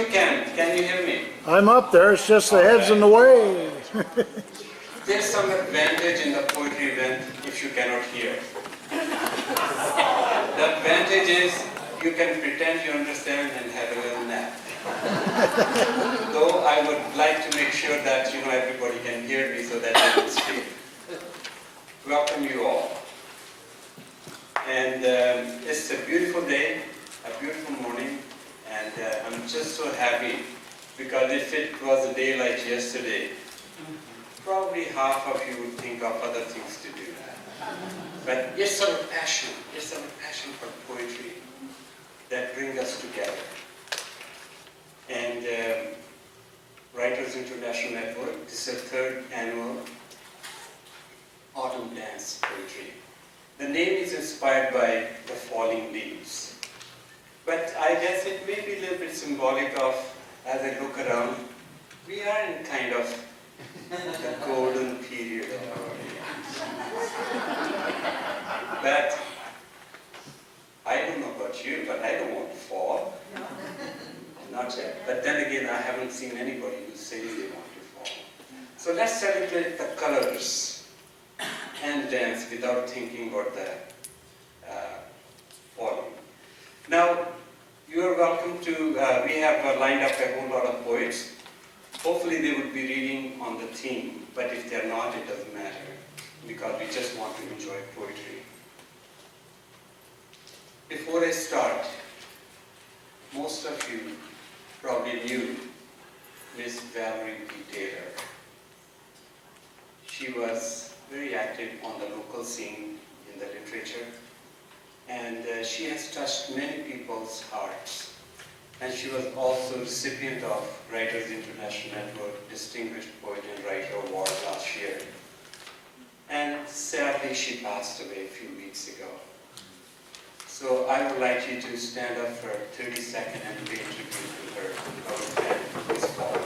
you can you hear me? I'm up there, it's just the head's in the way. There's some advantage in the poetry event if you cannot hear. The advantage is you can pretend you understand and have a little nap. Though I would like to make sure that everybody can hear me so that I can speak. Welcome you all. And it's a beautiful day, a beautiful morning, and I'm just so happy because if it was a day like yesterday, probably half of you would think of other things to do. But it's our passion for poetry that brings us together. And Writers International Network, this is the third annual Autumn Dance Poetry. The name is inspired by the falling leaves. But I guess it may be a little bit symbolic of, as I look around, we are in kind of the golden period of our lives. But I don't know about you, but I don't want to fall. Not yet. But then again, I haven't seen anybody who says they want to fall. So let's celebrate the colors and dance without thinking about the falling. Now, you are welcome to, we have lined up a whole lot of poets. Hopefully they would be reading on the theme, but if they're not, it doesn't matter, because we just want to enjoy poetry. Before I start, most of you probably knew Miss Valerie P. Taylor. She was very active on the local scene in the literature, and she has touched many people's hearts. And she was also recipient of Writers International Network Distinguished Poet and Writer Award last year. And sadly, she passed away a few weeks ago. So I would like you to stand up for 30 seconds and pay tribute to her, our friend, Miss Paul.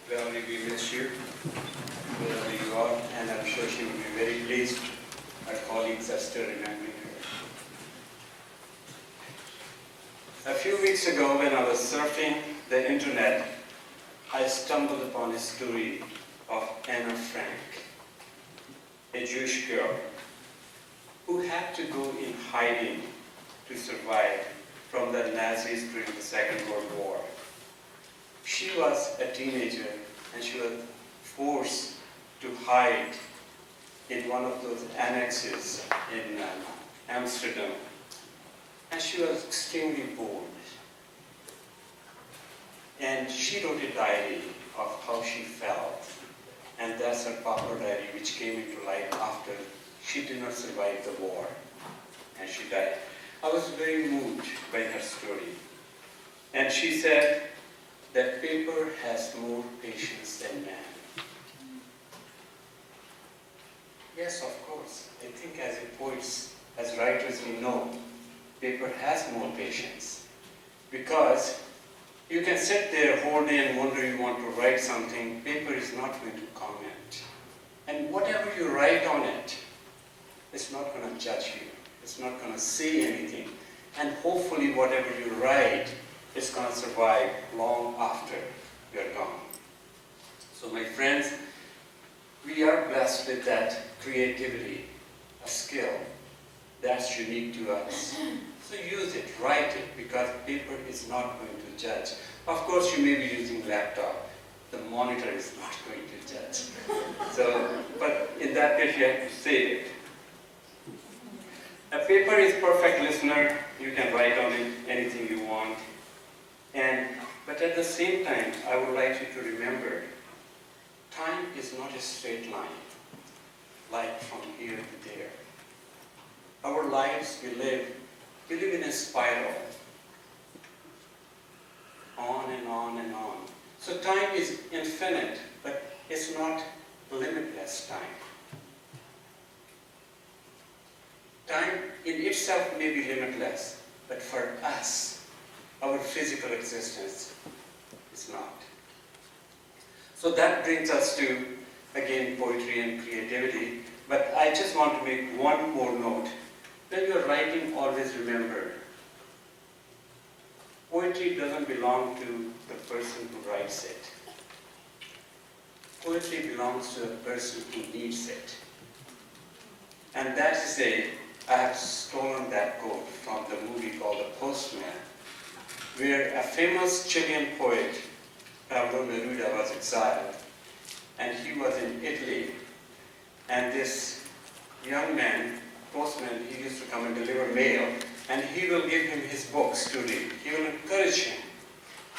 Valerie, we miss you, wherever you are, and I'm sure she will be very pleased. Our colleagues are still remembering her. A few weeks ago, when I was surfing the internet, I stumbled upon a story of Anna Frank, a Jewish girl who had to go in hiding to survive from the Nazis during the Second World War. She was a teenager and she was forced to hide in one of those annexes in Amsterdam. And she was extremely bored. And she wrote a diary of how she felt. And that's her popular diary, which came into light after she did not survive the war and she died. I was very moved by her story. And she said that paper has more patience than man. Yes, of course. I think as poets, as writers, we know paper has more patience. Because you can sit there whole day and wonder you want to write something, paper is not going to comment. And whatever you write on it, it's not going to judge you. It's not going to say anything. And hopefully whatever you write is going to survive long after you're gone. So my friends, we are blessed with that creativity, a skill that's unique to us. So use it, write it, because paper is not going to judge. Of course, you may be using laptop. The monitor is not going to judge. So, but in that case, you have to save it. A paper is perfect listener. You can write on it anything you want. But at the same time, I would like you to remember, time is not a straight line, like from here to there. Our lives we live in a spiral, on and on and on. So time is infinite, but it's not limitless time. Time in itself may be limitless, but for us, our physical existence is not. So that brings us to, again, poetry and creativity. But I just want to make one more note. When you're writing, always remember, poetry doesn't belong to the person who writes it. Poetry belongs to the person who needs it. And that is I have stolen that quote from the movie called The Postman, where a famous Chilean poet, Pablo Neruda, was exiled, and he was in Italy, and this young man, postman, he used to come and deliver mail, and he will give him his books to read. He will encourage him.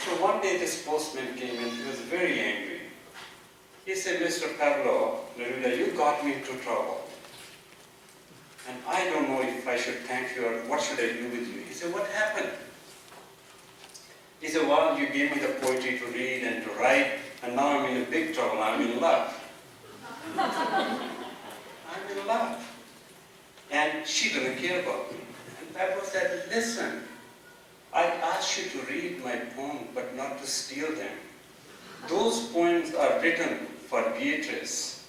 So one day this postman came in, he was very angry. He said, Mr. Pablo Neruda, you got me into trouble. And I don't know if I should thank you or what should I do with you. He said, what happened? He said, well, you gave me the poetry to read and to write, and now I'm in a big trouble. I'm in love. I'm in love. And she doesn't care about me. And Pablo said, listen, I asked you to read my poem, but not to steal them. Those poems are written for Beatrice,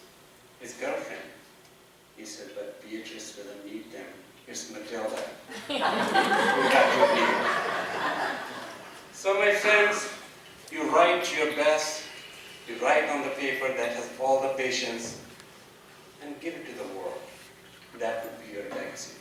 his girlfriend. He said, but Beatrice doesn't need them. It's Matilda. We got to read. So my friends, you write your best, you write on the paper that has all the patience, and give it to the world. That would be your legacy.